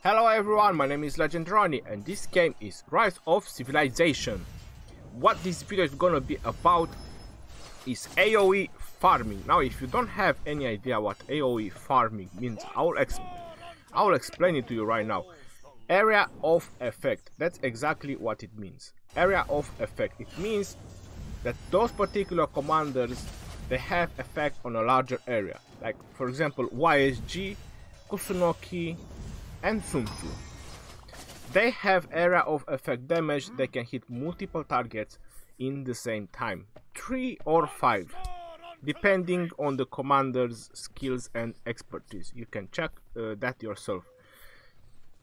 Hello everyone, my name is Legend Ronnie and this game is Rise of Civilization. What this video is gonna be about is AoE farming. Now if you don't have any idea what AoE farming means, I will explain it to you right now. Area of effect, that's exactly what it means. Area of effect, it means that those particular commanders, they have effect on a larger area. Like for example YSG, Kusunoki and Sun Tzu. They have area of effect damage. They can hit multiple targets in the same time, 3 or 5, depending on the commander's skills and expertise. You can check that yourself.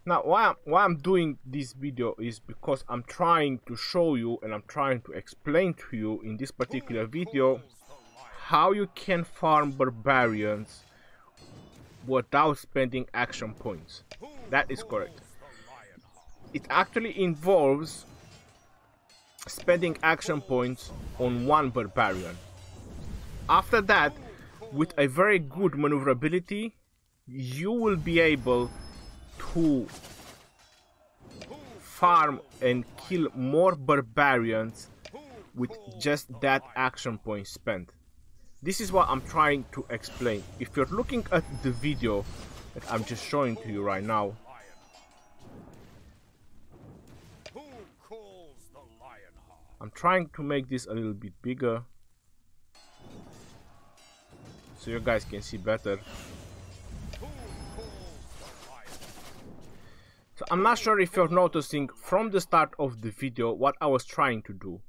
Now why I'm doing this video is because I'm trying to show you and I'm trying to explain to you in this particular video how you can farm barbarians without spending action points. That is correct. It actually involves spending action points on one barbarian. After that, with a very good maneuverability, you will be able to farm and kill more barbarians with just that action point spent. This is what I'm trying to explain. If you're looking at the video that I'm just showing to you right now, I'm trying to make this a little bit bigger so you guys can see better. So I'm not sure if you're noticing from the start of the video what I was trying to do.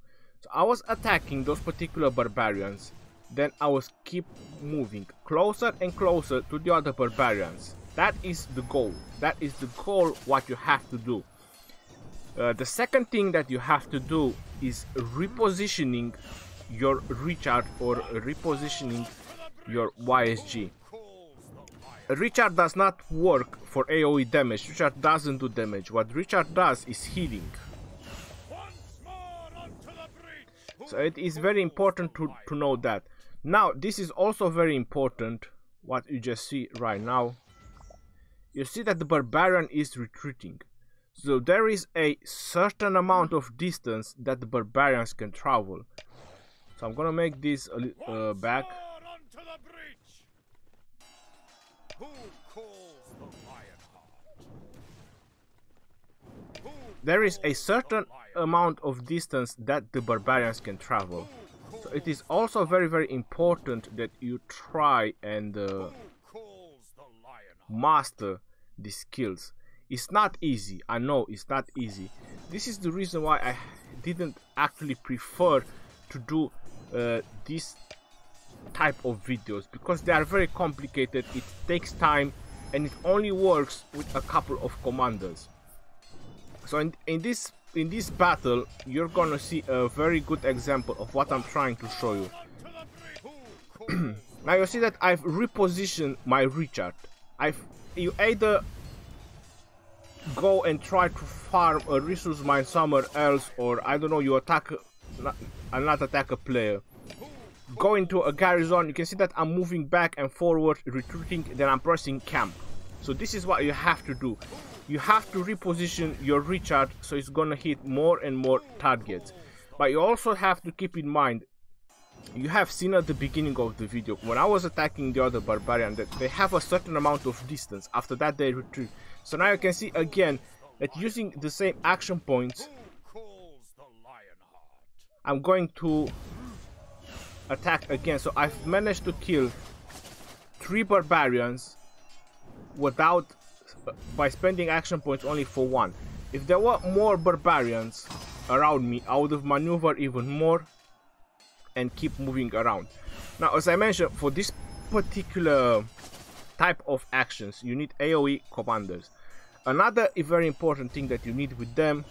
So I was attacking those particular barbarians. Then I was keep moving closer and closer to the other barbarians. That is the goal. That is the goal what you have to do. The second thing that you have to do is repositioning your recharge or repositioning your YSG. Recharge does not work for AoE damage. Recharge doesn't do damage. What recharge does is healing. So it is very important to know that. Now this is also very important what you just see right now. You see that the barbarian is retreating. So there is a certain amount of distance that the barbarians can travel. So I'm gonna make this back. There is a certain amount of distance that the barbarians can travel. So it is also very important that you try and master the skills. It's not easy. I know it's not easy. This is the reason why I didn't actually prefer to do this type of videos, because they are very complicated. It takes time and it only works with a couple of commanders. So in this battle, you're gonna see a very good example of what I'm trying to show you. Now you see that I've repositioned my recharge. You either go and try to farm a resource mine somewhere else, or I don't know, you attack not attack a player. Go into a garrison. You can see that I'm moving back and forward, retreating, then I'm pressing camp. So this is what you have to do. You have to reposition your recharge so it's gonna hit more and more targets. But you also have to keep in mind, you have seen at the beginning of the video when I was attacking the other barbarian that they have a certain amount of distance. After that they retreat. So now you can see again that using the same action points, I'm going to attack again. So I've managed to kill 3 barbarians by spending action points only for 1. If there were more barbarians around me, I would have maneuvered even more and keep moving around. Now as I mentioned, for this particular type of actions you need AoE commanders. Another very important thing that you need with them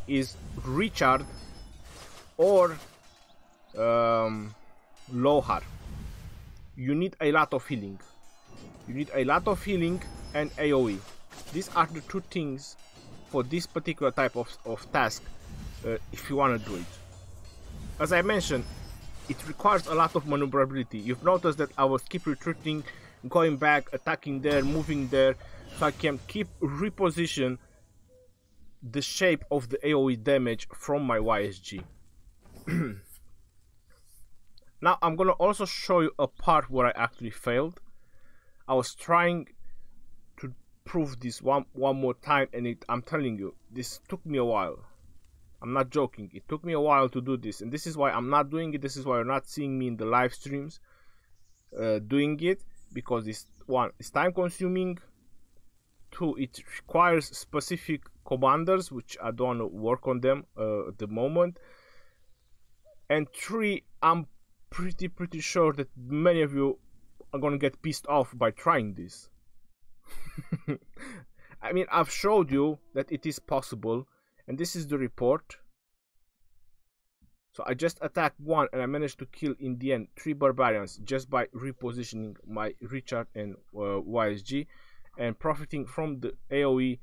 is recharge or Lohar. You need a lot of healing. You need a lot of healing and AoE. These are the 2 things for this particular type of task if you want to do it. As I mentioned, it requires a lot of maneuverability. You've noticed that I was keep retreating, going back, attacking there, moving there. so I can keep reposition the shape of the AoE damage from my YSG. Now I'm gonna also show you a part where I actually failed. I was trying to prove this one more time, and I'm telling you, this took me a while. I'm not joking, it took me a while to do this, and this is why I'm not doing it. This is why you're not seeing me in the live streams doing it, because it's time consuming. 2, it requires specific commanders, which I don't want to work on them at the moment. And 3, I'm pretty sure that many of you are gonna get pissed off by trying this. I mean, I've showed you that it is possible, and this is the report. So I just attacked 1 and I managed to kill in the end 3 barbarians just by repositioning my Richard and YSG, and profiting from the AoE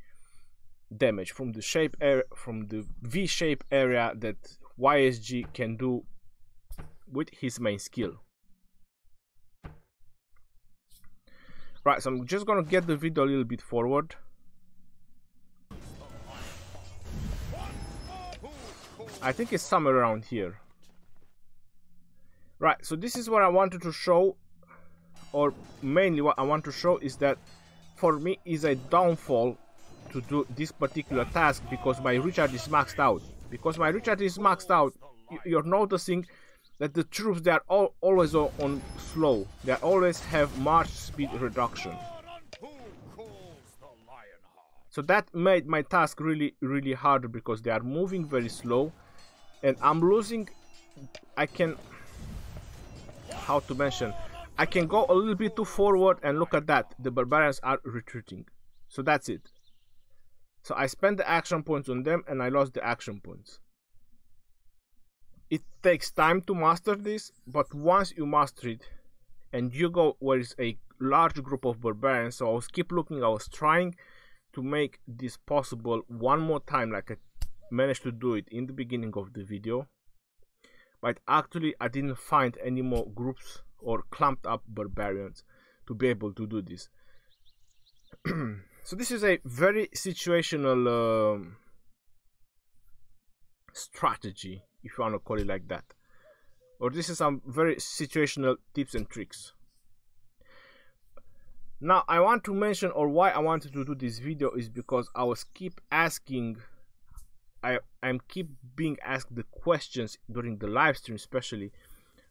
damage, from the shape area, from the V-shape area that YSG can do with his main skill. Right, so I'm just gonna get the video a little bit forward. I think it's somewhere around here. Right, so this is what I wanted to show, or mainly what I want to show is that for me is a downfall to do this particular task, because my Richard is maxed out. Because my Richard is maxed out, you're noticing that the troops, they are always on slow. They always have march speed reduction. So that made my task really harder, because they are moving very slow, and I'm losing. I can, how to mention, I can go a little bit too forward, and look at that, the barbarians are retreating. So that's it. So I spent the action points on them and I lost the action points. It takes time to master this, but once you master it and you go where is a large group of barbarians, so I was keep looking, I was trying to make this possible one more time, like I managed to do it in the beginning of the video, but actually I didn't find any more groups or clumped up barbarians to be able to do this. So this is a very situational strategy, if you want to call it like that, or this is some very situational tips and tricks. Now I want to mention, or why I wanted to do this video, is because I was keep asking, I'm keep being asked the questions during the live stream, especially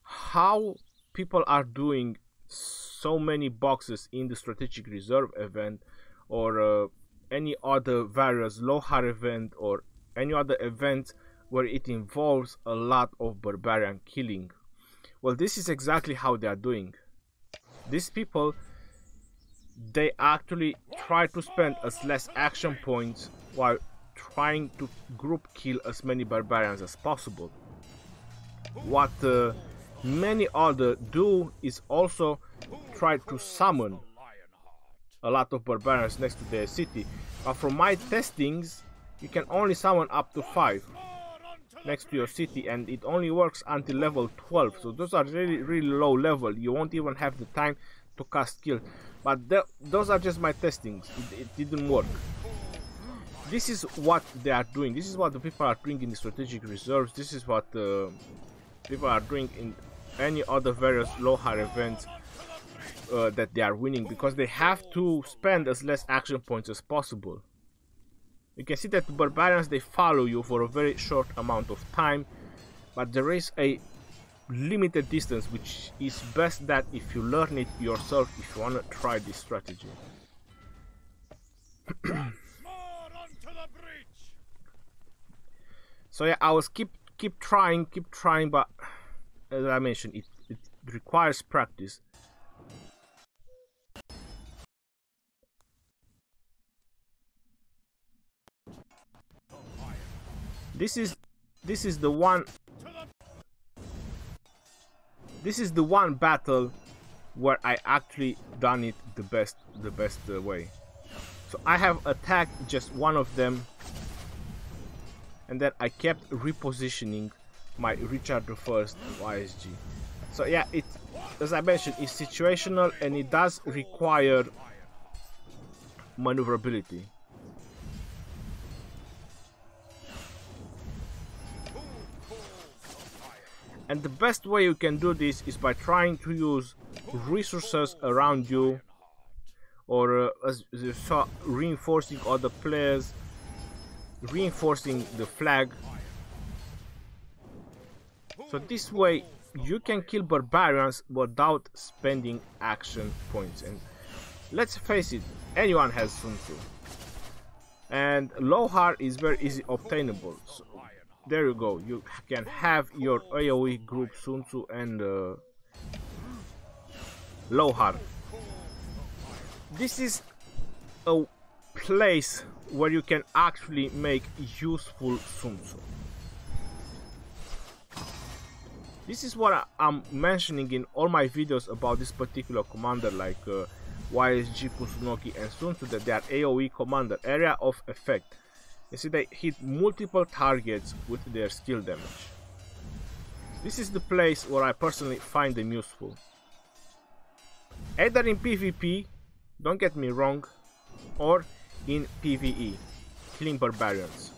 how people are doing so many boxes in the strategic reserve event, or any other various Lohar event, or any other event where it involves a lot of barbarian killing. Well, this is exactly how they are doing. These people, they actually try to spend as less action points while trying to group kill as many barbarians as possible. What many others do is also try to summon a lot of barbarians next to their city, but from my testings you can only summon up to 5 next to your city, and it only works until level 12, so those are really low level. You won't even have the time to cast skill, but those are just my testings. It didn't work. This is what they are doing, this is what the people are doing in the strategic reserves, this is what people are doing in any other various Lohar events that they are winning, because they have to spend as less action points as possible. You can see that the barbarians, they follow you for a very short amount of time, but there is a limited distance, which is best that if you learn it yourself, if you want to try this strategy. So yeah, I was keep trying, but as I mentioned, it requires practice. This is the one battle where I actually done it the best way. So I have attacked just one of them, and then I kept repositioning my Richard I YSG. So yeah, it, as I mentioned, is situational, and it does require maneuverability. And the best way you can do this is by trying to use resources around you, or as you saw, reinforcing other players, reinforcing the flag. So this way you can kill barbarians without spending action points. And let's face it, anyone has Sun Tzu, and Lohar is very easy obtainable. So there you go, you can have your AoE group Sun Tzu and Lohar. This is a place where you can actually make useful Sun Tzu. This is what I'm mentioning in all my videos about this particular commander, like YSG, Kusunoki and Sun Tzu, that they are AoE commander, area of effect. You see, they hit multiple targets with their skill damage. This is the place where I personally find them useful. Either in PvP, don't get me wrong, or in PvE, killing barbarians.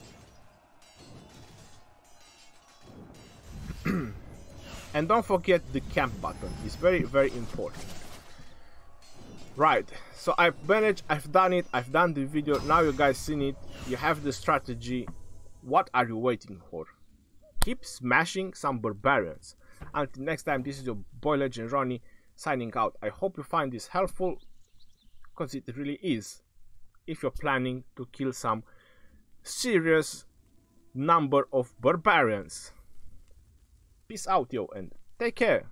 And don't forget the camp button, it's very, very important. Right, so I've managed, I've done it, I've done the video, now you guys seen it, you have the strategy. What are you waiting for? Keep smashing some barbarians. Until next time, this is your boy Legend Ronnie signing out. I hope you find this helpful, because it really is, if you're planning to kill some serious number of barbarians. Peace out, yo, and take care.